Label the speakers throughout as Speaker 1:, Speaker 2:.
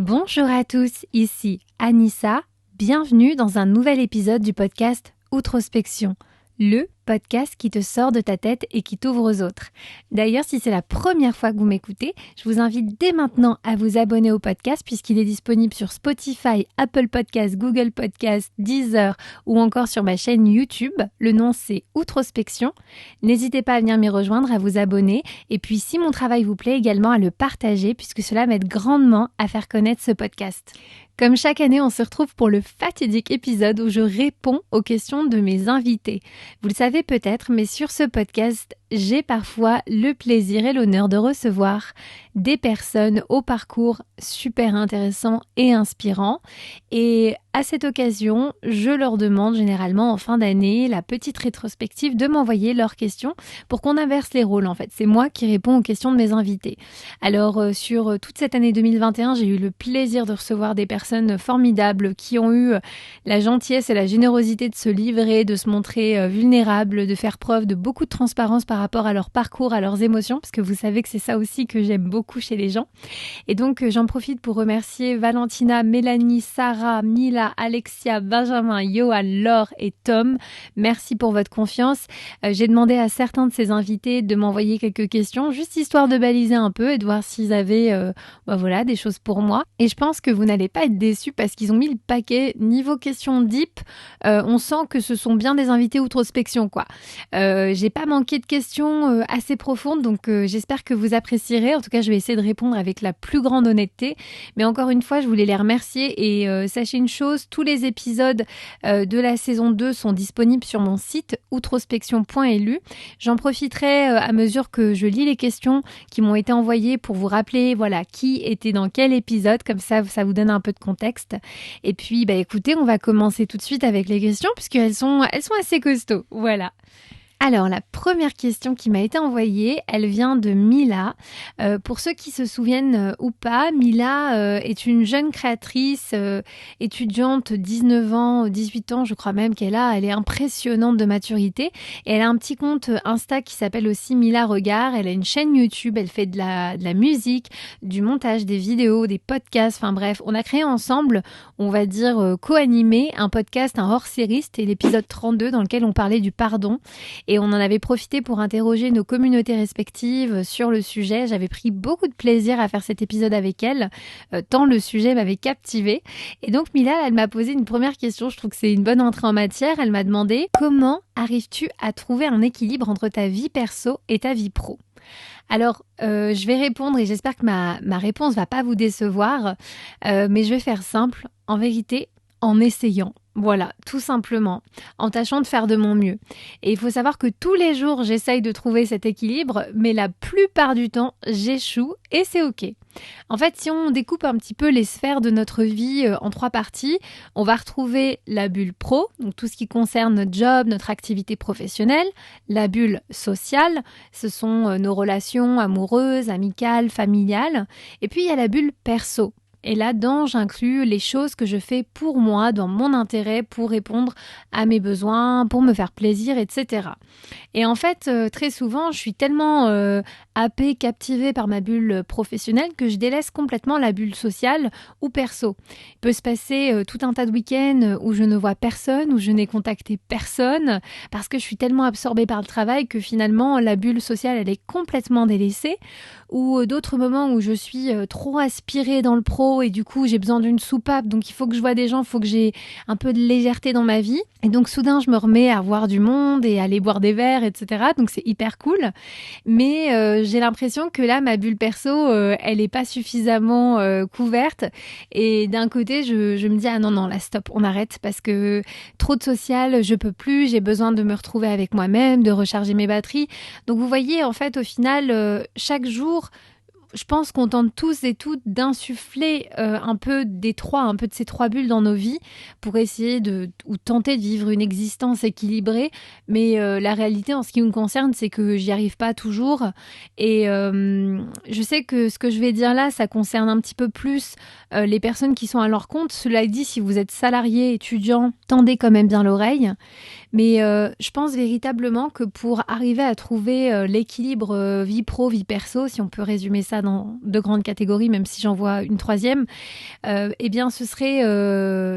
Speaker 1: Bonjour à tous, ici Anissa. Bienvenue dans un nouvel épisode du podcast Outrospection, le podcast qui te sort de ta tête et qui t'ouvre aux autres. D'ailleurs, si c'est la première fois que vous m'écoutez, je vous invite dès maintenant à vous abonner au podcast puisqu'il est disponible sur Spotify, Apple Podcasts, Google Podcasts, Deezer ou encore sur ma chaîne YouTube. Le nom c'est Outrospection. N'hésitez pas à venir m'y rejoindre, à vous abonner et puis si mon travail vous plaît également à le partager puisque cela m'aide grandement à faire connaître ce podcast. Comme chaque année, on se retrouve pour le fatidique épisode où je réponds aux questions de mes invités. Vous le savez peut-être, mais sur ce podcast, j'ai parfois le plaisir et l'honneur de recevoir des personnes au parcours super intéressant et inspirant. Et à cette occasion, je leur demande généralement en fin d'année la petite rétrospective de m'envoyer leurs questions pour qu'on inverse les rôles en fait. C'est moi qui réponds aux questions de mes invités. Alors sur toute cette année 2021, j'ai eu le plaisir de recevoir des personnes formidables qui ont eu la gentillesse et la générosité de se livrer, de se montrer vulnérables, de faire preuve de beaucoup de transparence par rapport à leur parcours, à leurs émotions, parce que vous savez que c'est ça aussi que j'aime beaucoup chez les gens. Et donc j'en profite pour remercier Valentina, Mélanie, Sarah, Mila, Alexia, Benjamin, Johan, Laure et Tom. Merci pour votre confiance. J'ai demandé à certains de ces invités de m'envoyer quelques questions, juste histoire de baliser un peu et de voir s'ils avaient des choses pour moi. Et je pense que vous n'allez pas être déçus parce qu'ils ont mis le paquet. Niveau questions deep, on sent que ce sont bien des invités outrospection, quoi. J'ai pas manqué de questions assez profondes, donc j'espère que vous apprécierez. En tout cas, je vais essayer de répondre avec la plus grande honnêteté. Mais encore une fois, je voulais les remercier et sachez une chose, tous les épisodes de la saison 2 sont disponibles sur mon site outrospection.lu. J'en profiterai à mesure que je lis les questions qui m'ont été envoyées pour vous rappeler qui était dans quel épisode, comme ça vous donne un peu de contexte. Et puis écoutez, on va commencer tout de suite avec les questions puisqu'elles sont assez costauds. Voilà. Alors, la première question qui m'a été envoyée, elle vient de Mila. Pour ceux qui se souviennent ou pas, Mila est une jeune créatrice, étudiante, 19 ans, 18 ans, je crois même qu'elle a. Elle est impressionnante de maturité. Et elle a un petit compte Insta qui s'appelle aussi Mila Regard. Elle a une chaîne YouTube, elle fait de la musique, du montage, des vidéos, des podcasts. Enfin bref, on a créé ensemble, on va dire co-animé, un podcast, un hors-série. C'était l'épisode 32 dans lequel on parlait du pardon. Et on en avait profité pour interroger nos communautés respectives sur le sujet. J'avais pris beaucoup de plaisir à faire cet épisode avec elle, tant le sujet m'avait captivée. Et donc Mila, elle m'a posé une première question, je trouve que c'est une bonne entrée en matière. Elle m'a demandé « Comment arrives-tu à trouver un équilibre entre ta vie perso et ta vie pro ?» Alors, je vais répondre et j'espère que ma réponse va pas vous décevoir, mais je vais faire simple. En vérité, en essayant. Voilà, tout simplement, en tâchant de faire de mon mieux. Et il faut savoir que tous les jours, j'essaye de trouver cet équilibre, mais la plupart du temps, j'échoue et c'est ok. En fait, si on découpe un petit peu les sphères de notre vie en 3 parties, on va retrouver la bulle pro, donc tout ce qui concerne notre job, notre activité professionnelle, la bulle sociale, ce sont nos relations amoureuses, amicales, familiales, et puis il y a la bulle perso. Et là-dedans, j'inclus les choses que je fais pour moi, dans mon intérêt, pour répondre à mes besoins, pour me faire plaisir, etc. Et en fait, très souvent, je suis tellement happée, captivée par ma bulle professionnelle que je délaisse complètement la bulle sociale ou perso. Il peut se passer tout un tas de week-ends où je ne vois personne, où je n'ai contacté personne, parce que je suis tellement absorbée par le travail que finalement, la bulle sociale, elle est complètement délaissée. Ou d'autres moments où je suis trop aspirée dans le pro et du coup j'ai besoin d'une soupape, donc il faut que je vois des gens, il faut que j'ai un peu de légèreté dans ma vie. Et donc soudain je me remets à voir du monde et à aller boire des verres, etc. Donc c'est hyper cool. Mais j'ai l'impression que là ma bulle perso, elle est pas suffisamment couverte. Et d'un côté je me dis ah non là stop, on arrête parce que trop de social, je peux plus, j'ai besoin de me retrouver avec moi-même, de recharger mes batteries. Donc vous voyez en fait au final chaque jour je pense qu'on tente tous et toutes d'insuffler un peu de ces 3 bulles dans nos vies pour essayer ou tenter de vivre une existence équilibrée. Mais la réalité en ce qui me concerne, c'est que j'y arrive pas toujours. Et je sais que ce que je vais dire là, ça concerne un petit peu plus les personnes qui sont à leur compte. Cela dit, si vous êtes salarié, étudiant, tendez quand même bien l'oreille. Mais je pense véritablement que pour arriver à trouver l'équilibre vie pro, vie perso, si on peut résumer ça dans deux grandes catégories, même si j'en vois une troisième, eh bien ce serait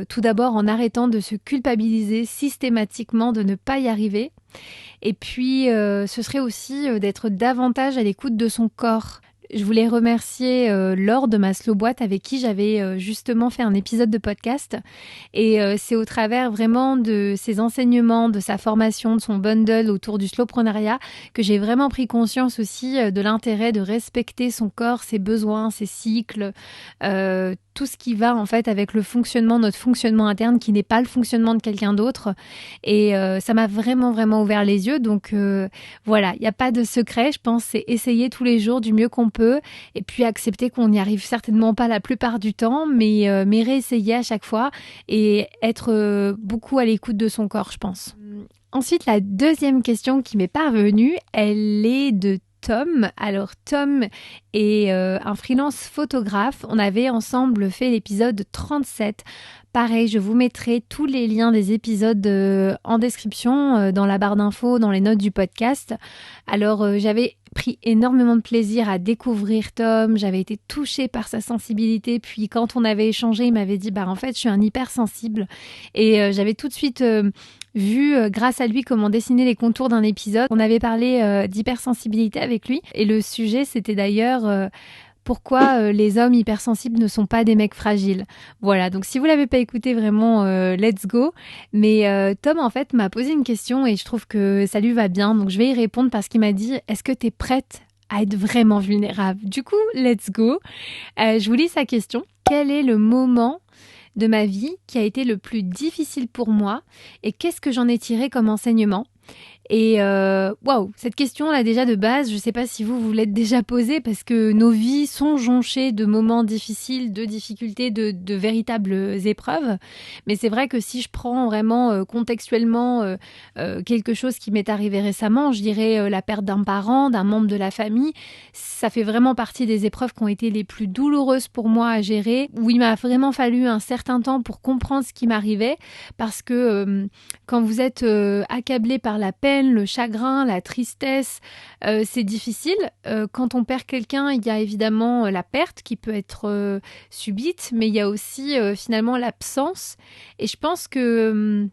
Speaker 1: tout d'abord en arrêtant de se culpabiliser systématiquement de ne pas y arriver. Et puis ce serait aussi d'être davantage à l'écoute de son corps. Je voulais remercier Laure de ma Slow Boîte avec qui j'avais justement fait un épisode de podcast. Et c'est au travers vraiment de ses enseignements, de sa formation, de son bundle autour du slowpreneuriat que j'ai vraiment pris conscience aussi de l'intérêt de respecter son corps, ses besoins, ses cycles, tout ce qui va en fait avec le fonctionnement, notre fonctionnement interne qui n'est pas le fonctionnement de quelqu'un d'autre. Et ça m'a vraiment ouvert les yeux. Donc voilà, il n'y a pas de secret. Je pense c'est essayer tous les jours du mieux qu'on peut et puis accepter qu'on n'y arrive certainement pas la plupart du temps, mais réessayer à chaque fois et être beaucoup à l'écoute de son corps, je pense. Ensuite, la deuxième question qui m'est parvenue, elle est de Tom. Alors Tom est un freelance photographe. On avait ensemble fait l'épisode 37. Pareil, je vous mettrai tous les liens des épisodes en description, dans la barre d'infos, dans les notes du podcast. Alors j'avais pris énormément de plaisir à découvrir Tom, j'avais été touchée par sa sensibilité, puis quand on avait échangé, il m'avait dit en fait je suis un hypersensible et j'avais tout de suite vu grâce à lui comment dessiner les contours d'un épisode. On avait parlé d'hypersensibilité avec lui et le sujet c'était d'ailleurs pourquoi les hommes hypersensibles ne sont pas des mecs fragiles. Voilà, donc si vous l'avez pas écouté vraiment, let's go. Mais Tom, en fait, m'a posé une question et je trouve que ça lui va bien. Donc je vais y répondre parce qu'il m'a dit « Est-ce que tu es prête à être vraiment vulnérable ?» Du coup, let's go. Je vous lis sa question. Quel est le moment de ma vie qui a été le plus difficile pour moi et qu'est-ce que j'en ai tiré comme enseignement ? Et waouh, cette question là déjà de base, je sais pas si vous l'êtes déjà posée parce que nos vies sont jonchées de moments difficiles, de difficultés, de véritables épreuves. Mais c'est vrai que si je prends vraiment contextuellement quelque chose qui m'est arrivé récemment, je dirais la perte d'un parent, d'un membre de la famille, ça fait vraiment partie des épreuves qui ont été les plus douloureuses pour moi à gérer, où il m'a vraiment fallu un certain temps pour comprendre ce qui m'arrivait parce que quand vous êtes accablé par la peine, le chagrin, la tristesse, c'est difficile. Quand on perd quelqu'un, il y a évidemment la perte qui peut être subite, mais il y a aussi finalement l'absence. Et je pense que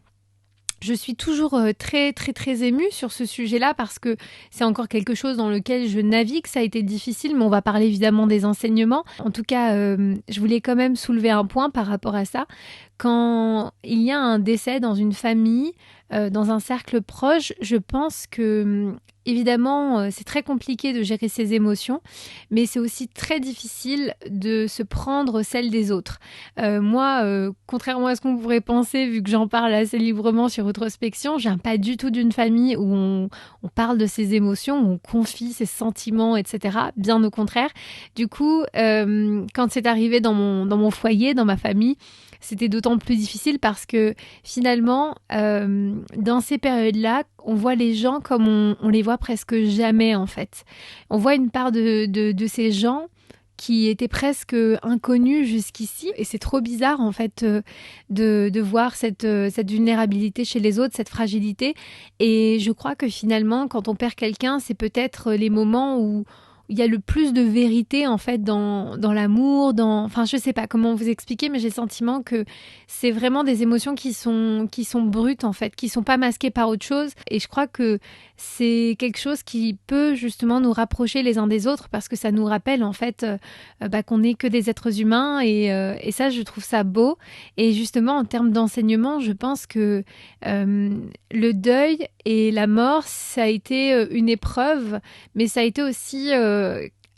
Speaker 1: je suis toujours très émue sur ce sujet-là parce que c'est encore quelque chose dans lequel je navigue. Ça a été difficile, mais on va parler évidemment des enseignements. En tout cas, je voulais quand même soulever un point par rapport à ça. Quand il y a un décès dans une famille, dans un cercle proche, je pense que évidemment, c'est très compliqué de gérer ses émotions, mais c'est aussi très difficile de se prendre celles des autres. Moi, contrairement à ce qu'on pourrait penser, vu que j'en parle assez librement sur Outrospection, je viens pas du tout d'une famille où on parle de ses émotions, où on confie ses sentiments, etc. Bien au contraire. Du coup, quand c'est arrivé dans mon foyer, dans ma famille, c'était d'autant plus difficile parce que finalement, dans ces périodes-là, on voit les gens comme on les voit presque jamais en fait. On voit une part de ces gens qui étaient presque inconnus jusqu'ici et c'est trop bizarre en fait de voir cette vulnérabilité chez les autres, cette fragilité. Et je crois que finalement, quand on perd quelqu'un, c'est peut-être les moments où il y a le plus de vérité en fait dans l'amour, enfin je sais pas comment vous expliquer, mais j'ai le sentiment que c'est vraiment des émotions qui sont brutes en fait, qui sont pas masquées par autre chose. Et je crois que c'est quelque chose qui peut justement nous rapprocher les uns des autres parce que ça nous rappelle en fait qu'on n'est que des êtres humains et ça je trouve ça beau. Et justement en termes d'enseignement, je pense que le deuil et la mort, ça a été une épreuve, mais ça a été aussi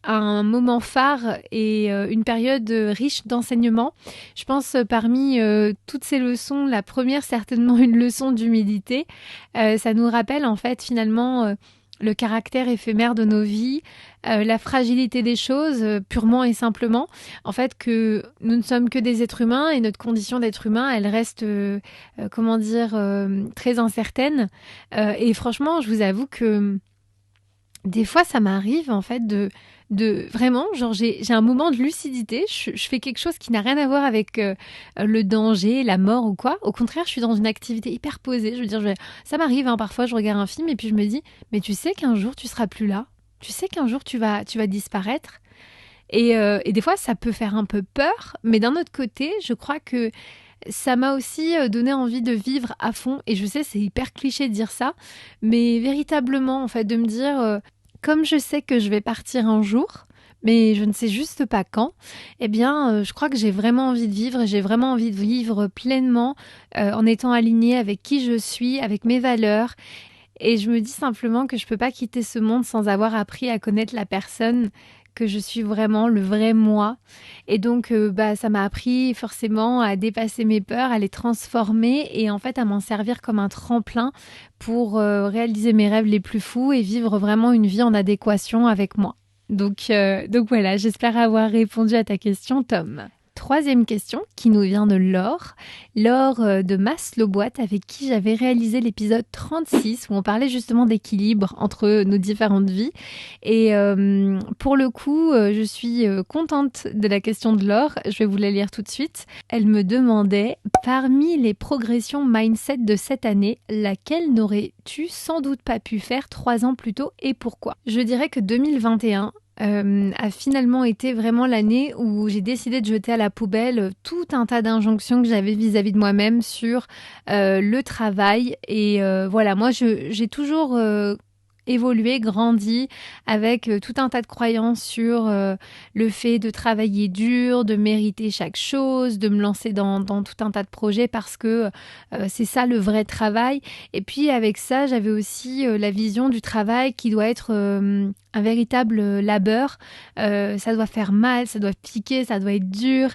Speaker 1: un moment phare et une période riche d'enseignement. Je pense parmi toutes ces leçons, la première certainement une leçon d'humilité. Ça nous rappelle en fait finalement le caractère éphémère de nos vies, la fragilité des choses purement et simplement. En fait que nous ne sommes que des êtres humains et notre condition d'être humain, elle reste très incertaine. Et franchement, je vous avoue que des fois, ça m'arrive en fait de vraiment, genre j'ai un moment de lucidité, je fais quelque chose qui n'a rien à voir avec le danger, la mort ou quoi. Au contraire, je suis dans une activité hyper posée. Je veux dire, ça m'arrive, hein, parfois je regarde un film et puis je me dis, mais tu sais qu'un jour tu seras plus là. Tu sais qu'un jour tu vas disparaître. Et des fois, ça peut faire un peu peur, mais d'un autre côté, je crois que ça m'a aussi donné envie de vivre à fond. Et je sais, c'est hyper cliché de dire ça, mais véritablement, en fait, de me dire, comme je sais que je vais partir un jour, mais je ne sais juste pas quand, eh bien, je crois que j'ai vraiment envie de vivre et j'ai vraiment envie de vivre pleinement en étant alignée avec qui je suis, avec mes valeurs. Et je me dis simplement que je peux pas quitter ce monde sans avoir appris à connaître la personne que je suis vraiment, le vrai moi. Et donc, ça m'a appris forcément à dépasser mes peurs, à les transformer et en fait à m'en servir comme un tremplin pour réaliser mes rêves les plus fous et vivre vraiment une vie en adéquation avec moi. Donc voilà, j'espère avoir répondu à ta question, Tom. Troisième question qui nous vient de Laure de Maslow-Boîte avec qui j'avais réalisé l'épisode 36 où on parlait justement d'équilibre entre nos différentes vies. Et pour le coup, je suis contente de la question de Laure. Je vais vous la lire tout de suite. Elle me demandait, parmi les progressions mindset de cette année, laquelle n'aurais-tu sans doute pas pu faire 3 ans plus tôt et pourquoi ? Je dirais que 2021 a finalement été vraiment l'année où j'ai décidé de jeter à la poubelle tout un tas d'injonctions que j'avais vis-à-vis de moi-même sur le travail. Et voilà, moi j'ai toujours évolué, grandi avec tout un tas de croyances sur le fait de travailler dur, de mériter chaque chose, de me lancer dans tout un tas de projets parce que c'est ça le vrai travail. Et puis avec ça, j'avais aussi la vision du travail qui doit être un véritable labeur. Ça doit faire mal, ça doit piquer, ça doit être dur.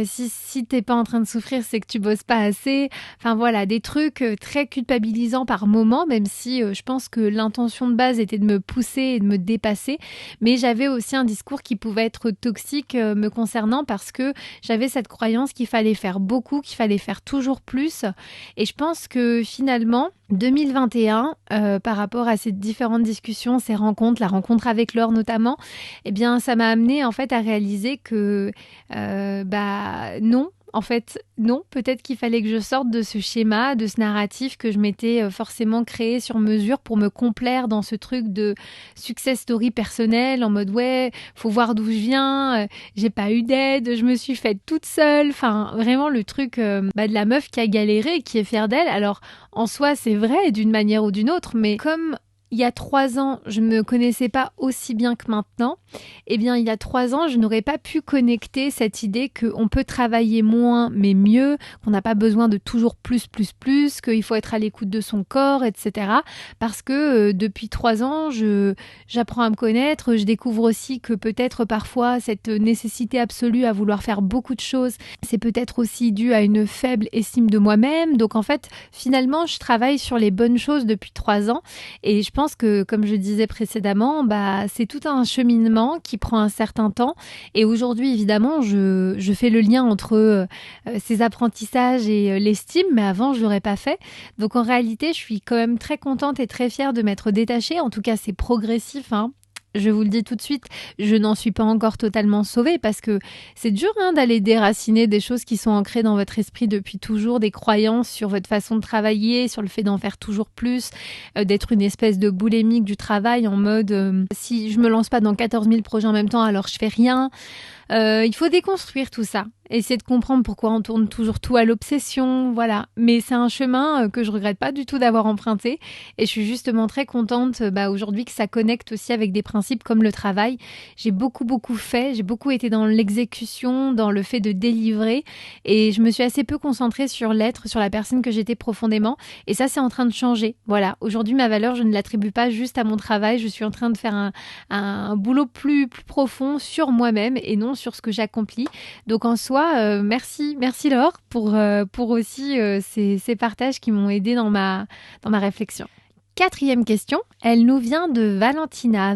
Speaker 1: Si t'es pas en train de souffrir, c'est que tu bosses pas assez. Enfin voilà, des trucs très culpabilisants par moment, même si je pense que l'intention de base était de me pousser et de me dépasser. Mais j'avais aussi un discours qui pouvait être toxique me concernant parce que j'avais cette croyance qu'il fallait faire beaucoup, qu'il fallait faire toujours plus. Et je pense que finalement, 2021, par rapport à ces différentes discussions, ces rencontres, la rencontre avec Laure notamment, eh bien, ça m'a amené en fait à réaliser que non. En fait, non, peut-être qu'il fallait que je sorte de ce schéma, de ce narratif que je m'étais forcément créé sur mesure pour me complaire dans ce truc de success story personnel en mode ouais, faut voir d'où je viens, j'ai pas eu d'aide, je me suis faite toute seule, enfin vraiment le truc de la meuf qui a galéré et qui est fière d'elle. Alors en soi, c'est vrai d'une manière ou d'une autre, mais comme il y a 3 ans, je ne me connaissais pas aussi bien que maintenant. Eh bien, il y a 3 ans, je n'aurais pas pu connecter cette idée qu'on peut travailler moins mais mieux, qu'on n'a pas besoin de toujours plus, qu'il faut être à l'écoute de son corps, etc. Parce que depuis 3 ans, j'apprends à me connaître, je découvre aussi que peut-être parfois cette nécessité absolue à vouloir faire beaucoup de choses, c'est peut-être aussi dû à une faible estime de moi-même. Donc en fait, finalement, je travaille sur les bonnes choses depuis 3 ans et je pense que, comme je disais précédemment, c'est tout un cheminement qui prend un certain temps. Et aujourd'hui, évidemment, je fais le lien entre ces apprentissages et l'estime, mais avant, je l'aurais pas fait. Donc, en réalité, je suis quand même très contente et très fière de m'être détachée. En tout cas, c'est progressif, hein. Je vous le dis tout de suite, je n'en suis pas encore totalement sauvée parce que c'est dur d'aller déraciner des choses qui sont ancrées dans votre esprit depuis toujours, des croyances sur votre façon de travailler, sur le fait d'en faire toujours plus, d'être une espèce de boulémique du travail en mode si je me lance pas dans 14 000 projets en même temps, alors je fais rien. Il faut déconstruire tout ça. Essayer de comprendre pourquoi on tourne toujours tout à l'obsession, voilà. Mais c'est un chemin que je regrette pas du tout d'avoir emprunté et je suis justement très contente aujourd'hui que ça connecte aussi avec des principes comme le travail. J'ai beaucoup fait, j'ai beaucoup été dans l'exécution, dans le fait de délivrer et je me suis assez peu concentrée sur l'être, sur la personne que j'étais profondément et ça c'est en train de changer. Voilà, aujourd'hui ma valeur je ne l'attribue pas juste à mon travail, je suis en train de faire un boulot plus profond sur moi-même et non sur ce que j'accomplis. Donc en soi, merci Laure pour aussi ces partages qui m'ont aidée dans ma réflexion. 4e question, elle nous vient de Valentina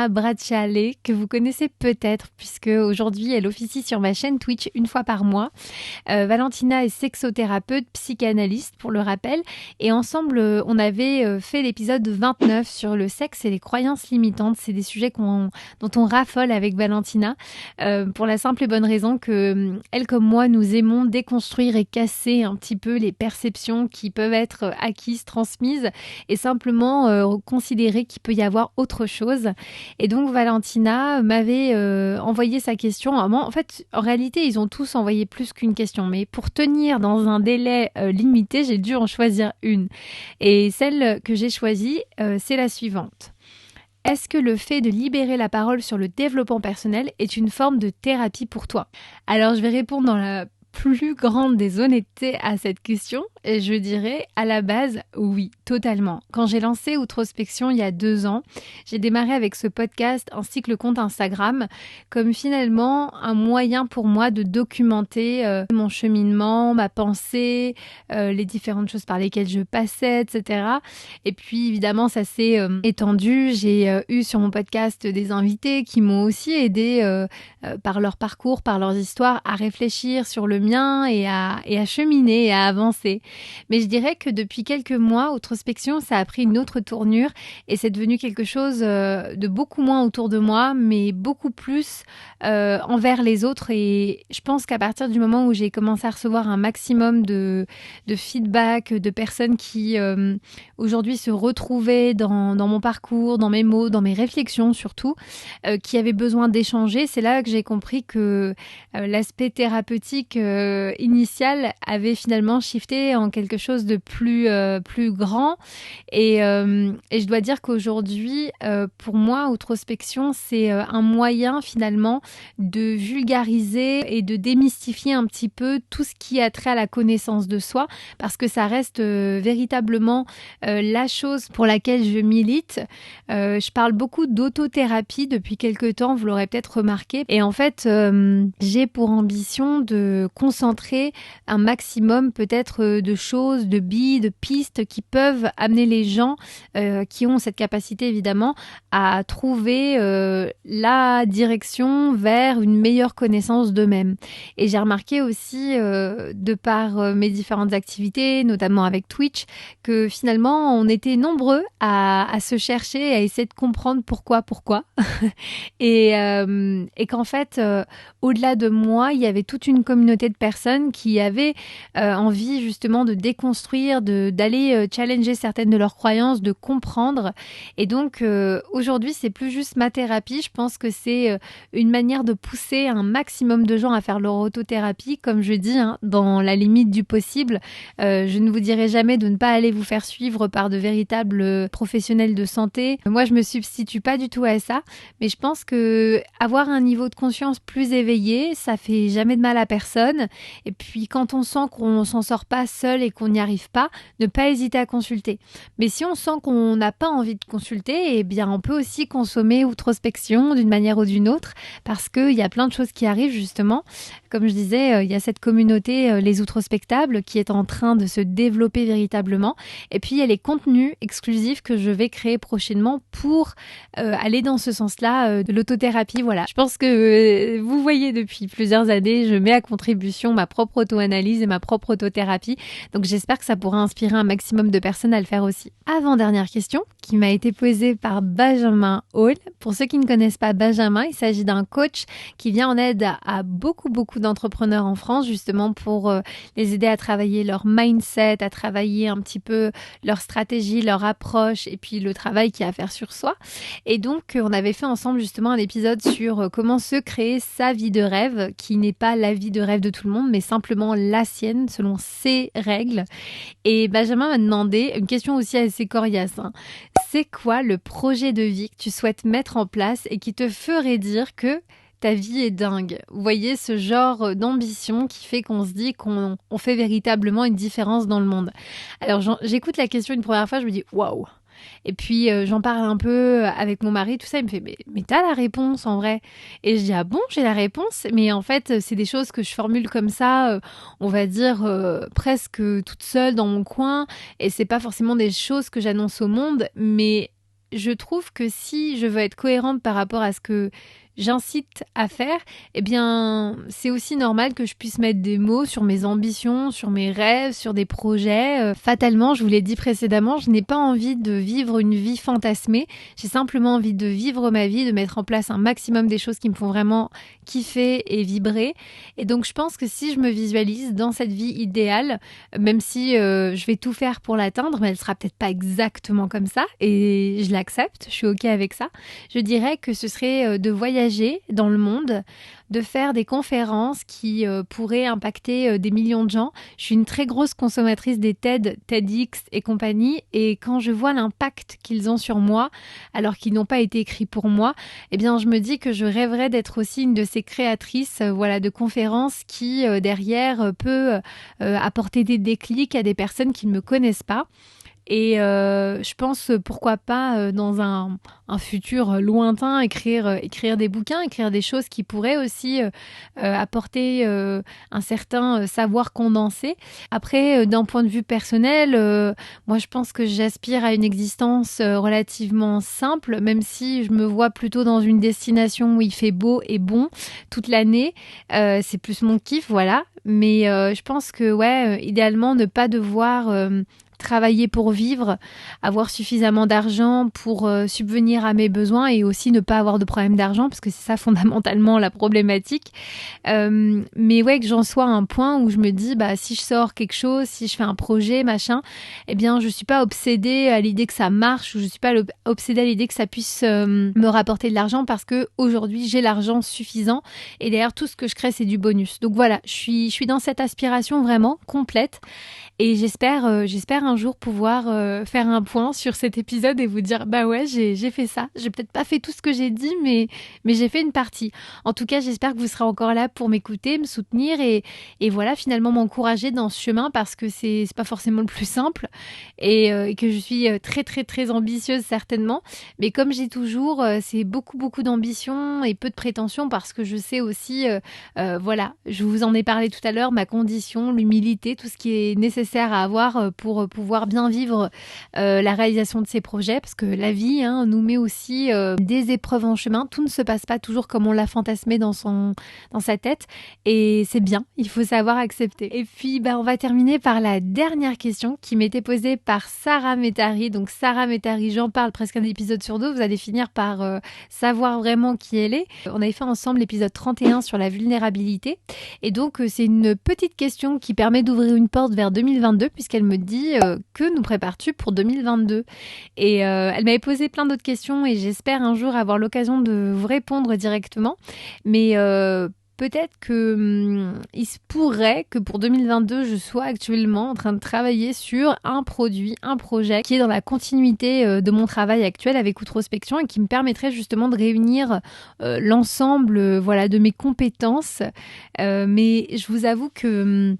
Speaker 1: Bracciale, que vous connaissez peut-être puisque aujourd'hui elle officie sur ma chaîne Twitch une fois par mois. Valentina est sexothérapeute, psychanalyste pour le rappel, et ensemble on avait fait l'épisode 29 sur le sexe et les croyances limitantes. C'est des sujets dont on raffole avec Valentina pour la simple et bonne raison que elle comme moi nous aimons déconstruire et casser un petit peu les perceptions qui peuvent être acquises, transmises, et simplement considérer qu'il peut y avoir autre chose. Et donc Valentina m'avait envoyé sa question. En fait, en réalité, ils ont tous envoyé plus qu'une question, mais pour tenir dans un délai limité, j'ai dû en choisir une. Et celle que j'ai choisie, c'est la suivante. Est-ce que le fait de libérer la parole sur le développement personnel est une forme de thérapie pour toi ? Alors, je vais répondre dans la plus grande des honnêtetés à cette question et je dirais à la base oui, totalement. Quand j'ai lancé Outrospection il y a 2 ans, j'ai démarré avec ce podcast ainsi que le compte Instagram comme finalement un moyen pour moi de documenter mon cheminement, ma pensée, les différentes choses par lesquelles je passais, etc. Et puis évidemment ça s'est étendu, j'ai eu sur mon podcast des invités qui m'ont aussi aidé par leur parcours, par leurs histoires à réfléchir sur le mien et à cheminer et à avancer. Mais je dirais que depuis quelques mois, Outrospection, ça a pris une autre tournure et c'est devenu quelque chose de beaucoup moins autour de moi, mais beaucoup plus envers les autres. Et je pense qu'à partir du moment où j'ai commencé à recevoir un maximum de feedback, de personnes qui aujourd'hui se retrouvaient dans mon parcours, dans mes mots, dans mes réflexions surtout, qui avaient besoin d'échanger, c'est là que j'ai compris que l'aspect thérapeutique initial avait finalement shifté en quelque chose de plus grand. Et je dois dire qu'aujourd'hui, pour moi, Outrospection, c'est un moyen finalement de vulgariser et de démystifier un petit peu tout ce qui a trait à la connaissance de soi, parce que ça reste véritablement la chose pour laquelle je milite. Je parle beaucoup d'autothérapie depuis quelques temps, vous l'aurez peut-être remarqué. Et en fait, j'ai pour ambition de concentrer un maximum peut-être de choses, de billes, de pistes qui peuvent amener les gens qui ont cette capacité évidemment à trouver la direction vers une meilleure connaissance d'eux-mêmes. Et j'ai remarqué aussi, de par mes différentes activités, notamment avec Twitch, que finalement on était nombreux à se chercher, à essayer de comprendre pourquoi. et qu'en fait, au-delà de moi, il y avait toute une communauté de personnes qui avaient envie justement de déconstruire, d'aller challenger certaines de leurs croyances, de comprendre. Et donc aujourd'hui, c'est plus juste ma thérapie. Je pense que c'est une manière de pousser un maximum de gens à faire leur autothérapie, comme je dis, dans la limite du possible. Je ne vous dirai jamais de ne pas aller vous faire suivre par de véritables professionnels de santé. Moi, je me substitue pas du tout à ça, mais je pense que avoir un niveau de conscience plus éveillé, ça fait jamais de mal à personne. Et puis, quand on sent qu'on s'en sort pas seul et qu'on n'y arrive pas, ne pas hésiter à consulter. Mais si on sent qu'on n'a pas envie de consulter, eh bien, on peut aussi consommer Outrospection d'une manière ou d'une autre, parce qu'il y a plein de choses qui arrivent justement. Comme je disais, il y a cette communauté, les Outrospectables, qui est en train de se développer véritablement. Et puis, il y a les contenus exclusifs que je vais créer prochainement pour aller dans ce sens-là de l'autothérapie. Voilà, je pense que vous voyez depuis plusieurs années, je mets à contribution ma propre auto-analyse et ma propre autothérapie. Donc, j'espère que ça pourra inspirer un maximum de personnes à le faire aussi. Avant-dernière question qui m'a été posée par Benjamin Hall. Pour ceux qui ne connaissent pas Benjamin, il s'agit d'un coach qui vient en aide à beaucoup d'entrepreneurs en France, justement pour les aider à travailler leur mindset, à travailler un petit peu leur stratégie, leur approche et puis le travail qu'il y a à faire sur soi. Et donc, on avait fait ensemble justement un épisode sur comment se créer sa vie de rêve, qui n'est pas la vie de rêve de tout le monde, mais simplement la sienne, selon ses règles. Et Benjamin m'a demandé une question aussi assez coriace. C'est quoi le projet de vie que tu souhaites mettre en place et qui te ferait dire que ta vie est dingue? Vous voyez, ce genre d'ambition qui fait qu'on se dit qu'on fait véritablement une différence dans le monde. Alors, j'écoute la question une première fois, je me dis « Waouh !» Et puis j'en parle un peu avec mon mari, tout ça, il me fait mais t'as la réponse en vrai. Et je dis ah bon, j'ai la réponse, mais en fait c'est des choses que je formule comme ça, on va dire presque toute seule dans mon coin, et c'est pas forcément des choses que j'annonce au monde, mais je trouve que si je veux être cohérente par rapport à ce que j'incite à faire, eh bien, c'est aussi normal que je puisse mettre des mots sur mes ambitions, sur mes rêves, sur des projets. Fatalement, je vous l'ai dit précédemment, je n'ai pas envie de vivre une vie fantasmée. J'ai simplement envie de vivre ma vie, de mettre en place un maximum des choses qui me font vraiment kiffer et vibrer. Et donc, je pense que si je me visualise dans cette vie idéale, même si je vais tout faire pour l'atteindre, mais elle sera peut-être pas exactement comme ça, et je l'accepte, je suis ok avec ça. Je dirais que ce serait de voyager dans le monde, de faire des conférences qui pourraient impacter des millions de gens. Je suis une très grosse consommatrice des TED, TEDx et compagnie, et quand je vois l'impact qu'ils ont sur moi, alors qu'ils n'ont pas été écrits pour moi, eh bien je me dis que je rêverais d'être aussi une de ces créatrices de conférences qui derrière peut apporter des déclics à des personnes qui ne me connaissent pas. Et je pense, pourquoi pas, dans un futur lointain, écrire des bouquins, écrire des choses qui pourraient aussi apporter un certain savoir condensé. Après, d'un point de vue personnel, moi je pense que j'aspire à une existence relativement simple, même si je me vois plutôt dans une destination où il fait beau et bon toute l'année. C'est plus mon kiff, voilà. Mais je pense que, idéalement, ne pas devoir travailler pour vivre, avoir suffisamment d'argent pour subvenir à mes besoins, et aussi ne pas avoir de problème d'argent, parce que c'est ça fondamentalement la problématique. Mais que j'en sois à un point où je me dis, si je sors quelque chose, si je fais un projet, machin, eh bien je suis pas obsédée à l'idée que ça marche, ou je suis pas obsédée à l'idée que ça puisse me rapporter de l'argent, parce que aujourd'hui j'ai l'argent suffisant, et derrière tout ce que je crée c'est du bonus. Donc voilà, je suis dans cette aspiration vraiment complète. Et j'espère un jour pouvoir faire un point sur cet épisode et vous dire j'ai fait ça. J'ai peut-être pas fait tout ce que j'ai dit, mais j'ai fait une partie. En tout cas, j'espère que vous serez encore là pour m'écouter, me soutenir et voilà, finalement m'encourager dans ce chemin, parce que c'est pas forcément le plus simple, et que je suis très très très ambitieuse certainement. Mais comme j'ai toujours, c'est beaucoup d'ambition et peu de prétention, parce que je sais aussi, je vous en ai parlé tout à l'heure, ma condition, l'humilité, tout ce qui est nécessaire à avoir pour pouvoir bien vivre la réalisation de ces projets, parce que la vie nous met aussi des épreuves en chemin. Tout ne se passe pas toujours comme on l'a fantasmé dans sa tête, et c'est bien, il faut savoir accepter. Et puis on va terminer par la dernière question qui m'était posée par Sarah Métari. Donc Sarah Métari, j'en parle presque un épisode sur deux, vous allez finir par savoir vraiment qui elle est. On avait fait ensemble l'épisode 31 sur la vulnérabilité, et donc c'est une petite question qui permet d'ouvrir une porte vers 2022, puisqu'elle me dit que nous prépares-tu pour 2022 ? Et elle m'avait posé plein d'autres questions, et j'espère un jour avoir l'occasion de vous répondre directement. Mais peut-être que il se pourrait que pour 2022, je sois actuellement en train de travailler sur un produit, un projet qui est dans la continuité de mon travail actuel avec Outrospection, et qui me permettrait justement de réunir l'ensemble de mes compétences. Mais je vous avoue que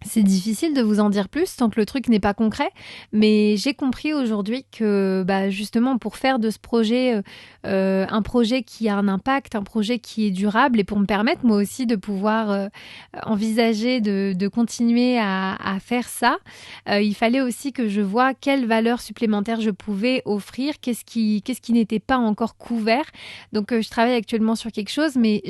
Speaker 1: c'est difficile de vous en dire plus tant que le truc n'est pas concret, mais j'ai compris aujourd'hui que justement pour faire de ce projet un projet qui a un impact, un projet qui est durable, et pour me permettre moi aussi de pouvoir envisager de continuer à faire ça, il fallait aussi que je vois quelle valeur supplémentaire je pouvais offrir, qu'est-ce qui n'était pas encore couvert. Donc je travaille actuellement sur quelque chose, mais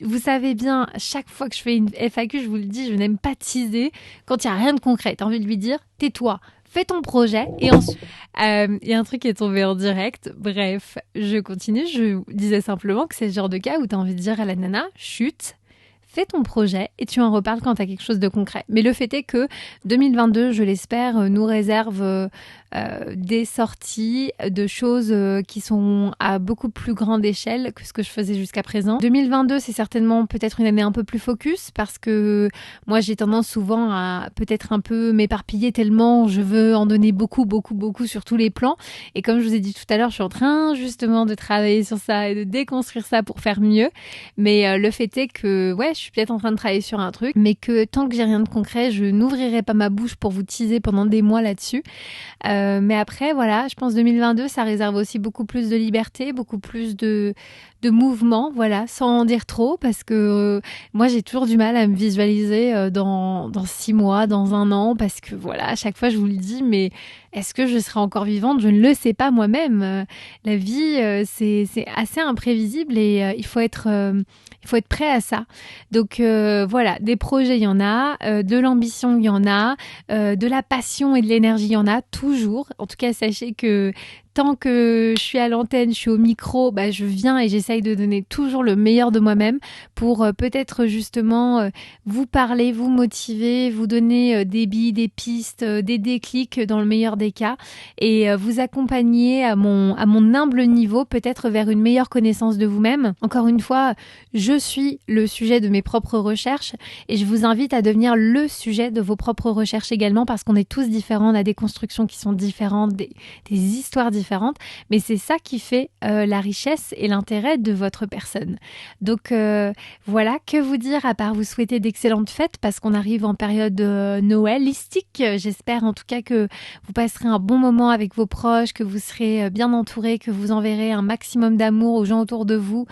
Speaker 1: vous savez bien, chaque fois que je fais une FAQ, je vous le dis, je n'aime pas teaser. Quand il n'y a rien de concret, tu as envie de lui dire, tais-toi, fais ton projet, et ensuite... Il y a un truc qui est tombé en direct. Bref, je continue. Je disais simplement que c'est ce genre de cas où tu as envie de dire à la nana, chut, fais ton projet et tu en reparles quand tu as quelque chose de concret. Mais le fait est que 2022, je l'espère, nous réserve des sorties de choses qui sont à beaucoup plus grande échelle que ce que je faisais jusqu'à présent. 2022, c'est certainement peut-être une année un peu plus focus, parce que moi j'ai tendance souvent à peut-être un peu m'éparpiller tellement je veux en donner beaucoup sur tous les plans. Et comme je vous ai dit tout à l'heure, je suis en train justement de travailler sur ça et de déconstruire ça pour faire mieux. Mais le fait est que je suis peut-être en train de travailler sur un truc, mais que tant que j'ai rien de concret, je n'ouvrirai pas ma bouche pour vous teaser pendant des mois là-dessus. Mais après, voilà, je pense 2022, ça réserve aussi beaucoup plus de liberté, beaucoup plus de mouvement, voilà, sans en dire trop, parce que moi, j'ai toujours du mal à me visualiser dans 6 mois, dans 1 an, parce que voilà, à chaque fois, je vous le dis, mais est-ce que je serai encore vivante? Je ne le sais pas moi-même. La vie, c'est assez imprévisible et il faut être prêt à ça. Donc voilà, des projets, il y en a, de l'ambition, il y en a, de la passion et de l'énergie, il y en a toujours. En tout cas, sachez que tant que je suis à l'antenne, je suis au micro, je viens et j'essaye de donner toujours le meilleur de moi-même pour peut-être justement vous parler, vous motiver, vous donner des billes, des pistes, des déclics dans le meilleur des cas et vous accompagner à mon humble niveau peut-être vers une meilleure connaissance de vous-même. Encore une fois, je suis le sujet de mes propres recherches et je vous invite à devenir le sujet de vos propres recherches également parce qu'on est tous différents, on a des constructions qui sont différentes, des histoires différentes, mais c'est ça qui fait la richesse et l'intérêt de votre personne. Donc voilà, que vous dire à part vous souhaiter d'excellentes fêtes parce qu'on arrive en période noëlistique. J'espère en tout cas que vous passerez un bon moment avec vos proches, que vous serez bien entourés, que vous enverrez un maximum d'amour aux gens autour de vous,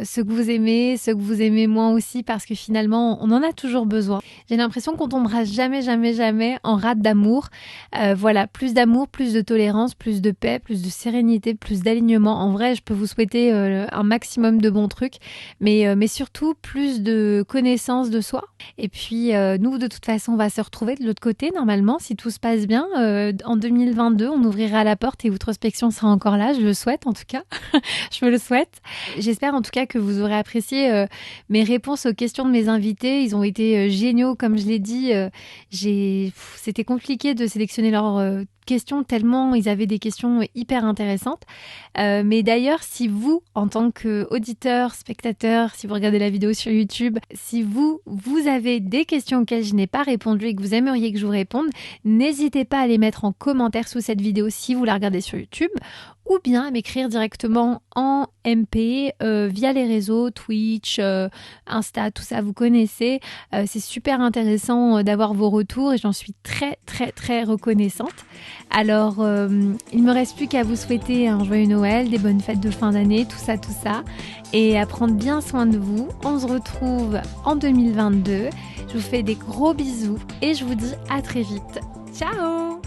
Speaker 1: ceux que vous aimez moins aussi parce que finalement on en a toujours besoin. J'ai l'impression qu'on tombera jamais en rate d'amour. Voilà, plus d'amour, plus de tolérance, plus de paix, plus de sérénité, plus d'alignement. En vrai, je peux vous souhaiter un maximum de bons trucs, mais surtout plus de connaissance de soi. Et puis, nous, de toute façon, on va se retrouver de l'autre côté, normalement, si tout se passe bien. En 2022, on ouvrira la porte et Outrospection sera encore là. Je le souhaite, en tout cas. Je me le souhaite. J'espère, en tout cas, que vous aurez apprécié mes réponses aux questions de mes invités. Ils ont été géniaux, comme je l'ai dit. C'était compliqué de sélectionner leurs questions tellement ils avaient des questions hyper intéressantes. Mais d'ailleurs, si vous, en tant qu'auditeur, spectateur, si vous regardez la vidéo sur YouTube, si vous avez des questions auxquelles je n'ai pas répondu et que vous aimeriez que je vous réponde, n'hésitez pas à les mettre en commentaire sous cette vidéo si vous la regardez sur YouTube ou bien à m'écrire directement en MP via les réseaux, Twitch, Insta, tout ça, vous connaissez. C'est super intéressant d'avoir vos retours et j'en suis très, très, très reconnaissante. Alors, il me reste plus qu'à vous souhaiter un joyeux Noël, des bonnes fêtes de fin d'année, tout ça, et à prendre bien soin de vous. On se retrouve en 2022. Je vous fais des gros bisous et je vous dis à très vite. Ciao!